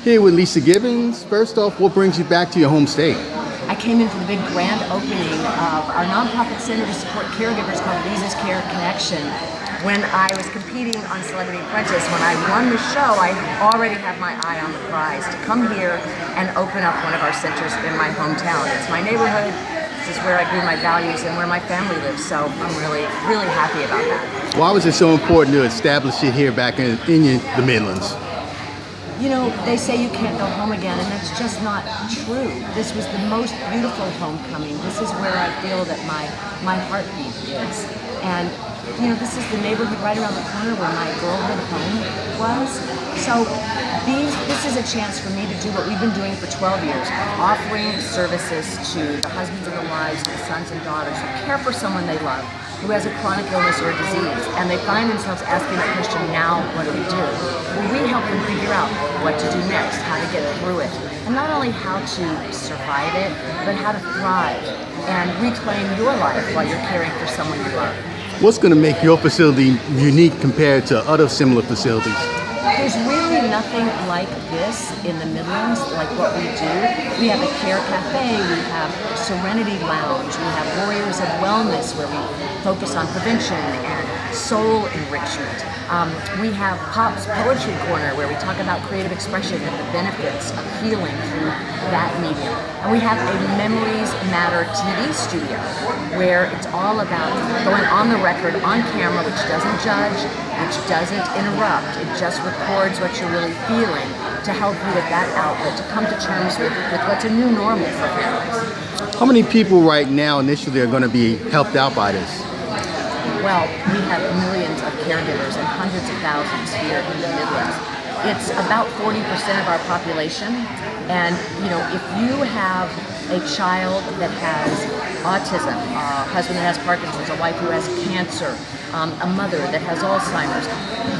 Here with Leeza Gibbons. First off, what brings you back to your home state? I came in for the big grand opening of our nonprofit center to support caregivers called Leeza Cares Connection. When I was competing on Celebrity Apprentice, when I won the show, I already had my eye on the prize to come here and open up one of our centers in my hometown. It's my neighborhood. This is where I grew my values and where my family lives, so I'm really, really happy about that. Why was it so important to establish it here back in the Midlands? You know, they say you can't go home again, and that's just not true. This was the most beautiful homecoming. This is where I feel that my heartbeat is. And, you know, this is the neighborhood right around the corner where my girlhood home was. So this is a chance for me to do what we've been doing for 12 years, offering services to the husbands and the wives, the sons and daughters who care for someone they love, who has a chronic illness or a disease, and they find themselves asking that question, now what do we do? Well, we help them figure out what to do next, how to get through it, and not only how to survive it, but how to thrive and reclaim your life while you're caring for someone you love. What's going to make your facility unique compared to other similar facilities? There's really nothing like this in the Midlands, like what we do. We have a care cafe, we have Serenity Lounge, we have Warriors of Wellness where we focus on prevention and soul enrichment. We have Pop's Poetry Corner where we talk about creative expression and the benefits of healing through that medium. And we have a Memories Matter TV studio where it's all about going on the record, on camera, which doesn't judge, which doesn't interrupt. It just records what you're really feeling to help you with that outlet, to come to terms with what's a new normal for families. How many people right now initially are going to be helped out by this? Well, we have millions of caregivers and hundreds of thousands here in the Midlands. It's about 40% of our population, and you know, if you have a child that has autism, a husband that has Parkinson's, a wife who has cancer, a mother that has Alzheimer's,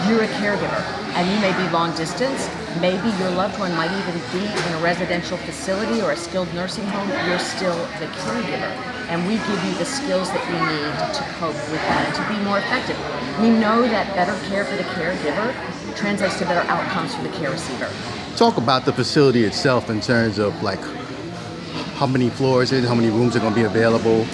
you're a caregiver, and you may be long distance. Maybe your loved one might even be in a residential facility or a skilled nursing home. You're still the caregiver, and we give you the skills that you need to cope with that and to be more effective. We know that better care for the caregiver translates to better outcomes for the care receiver. Talk about the facility itself in terms of like how many floors it, how many rooms are going to be available.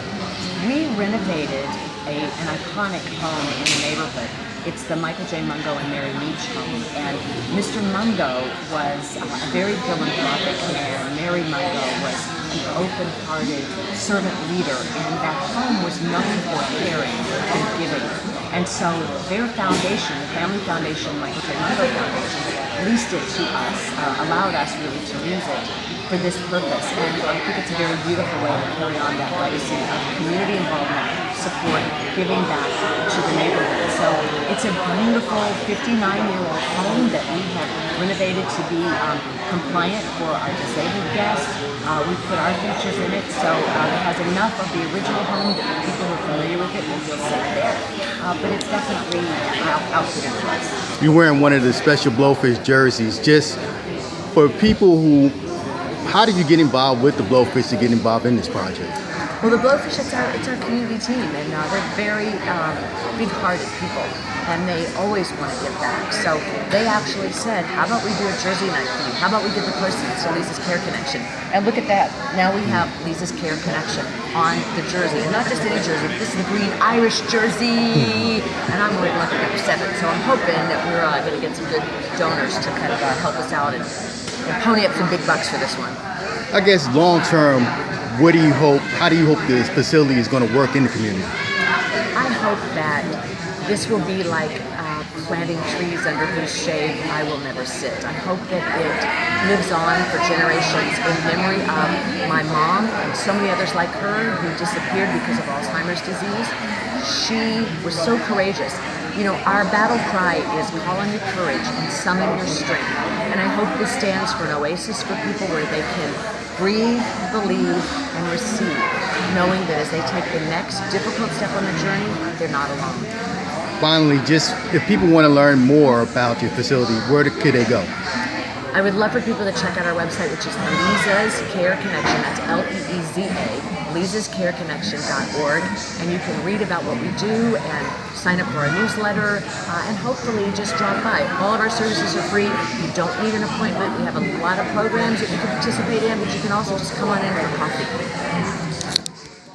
We renovated an iconic home in the neighborhood. It's the Michael J. Mungo and Mary Meach home. And Mr. Mungo was a very philanthropic man. Mary Mungo was an open-hearted servant leader, and that home was known for caring and giving. And so their foundation, the family foundation, Michael J. Mungo Foundation, leased it to us, allowed us really to use it for this purpose. And I think it's a very beautiful way to carry on that legacy of community involvement, support, giving back to the neighborhood. So it's a beautiful 59-year-old home that we have renovated to be compliant for our disabled guests. We put our features in it, so it has enough of the original home that people who are familiar with it will feel safe there. But it's definitely outfitted for us. You're wearing one of the special Blowfish jerseys. Just for people who, how did you get involved with the Blowfish to get involved in this project? Well, the Blowfish, it's our community team, and they're very big-hearted people, and they always want to give back. So they actually said, how about we do a jersey night for you? How about we give the proceeds to Leeza's Care Connection? And look at that. Now we have Leeza's Care Connection on the jersey, and not just any jersey. This is the green Irish jersey, and I'm wearing lucky number 7. So I'm hoping that we're going to get some good donors to kind of help us out and pony up some big bucks for this one. I guess long-term, what do you hope, how do you hope this facility is going to work in the community? I hope that this will be like planting trees under whose shade I will never sit. I hope that it lives on for generations in memory of my mom and so many others like her who disappeared because of Alzheimer's disease. She was so courageous. You know, our battle cry is call on your courage and summon your strength. And I hope this stands for an oasis for people where they can breathe, believe, and receive, knowing that as they take the next difficult step on the journey, they're not alone. Finally, just if people want to learn more about your facility, where could they go? I would love for people to check out our website, which is Leeza's Care Connection. That's Leeza, Leeza'sCareConnection.org, and you can read about what we do and sign up for our newsletter, and hopefully just drop by. All of our services are free. You don't need an appointment. We have a lot of programs that you can participate in, but you can also just come on in for coffee.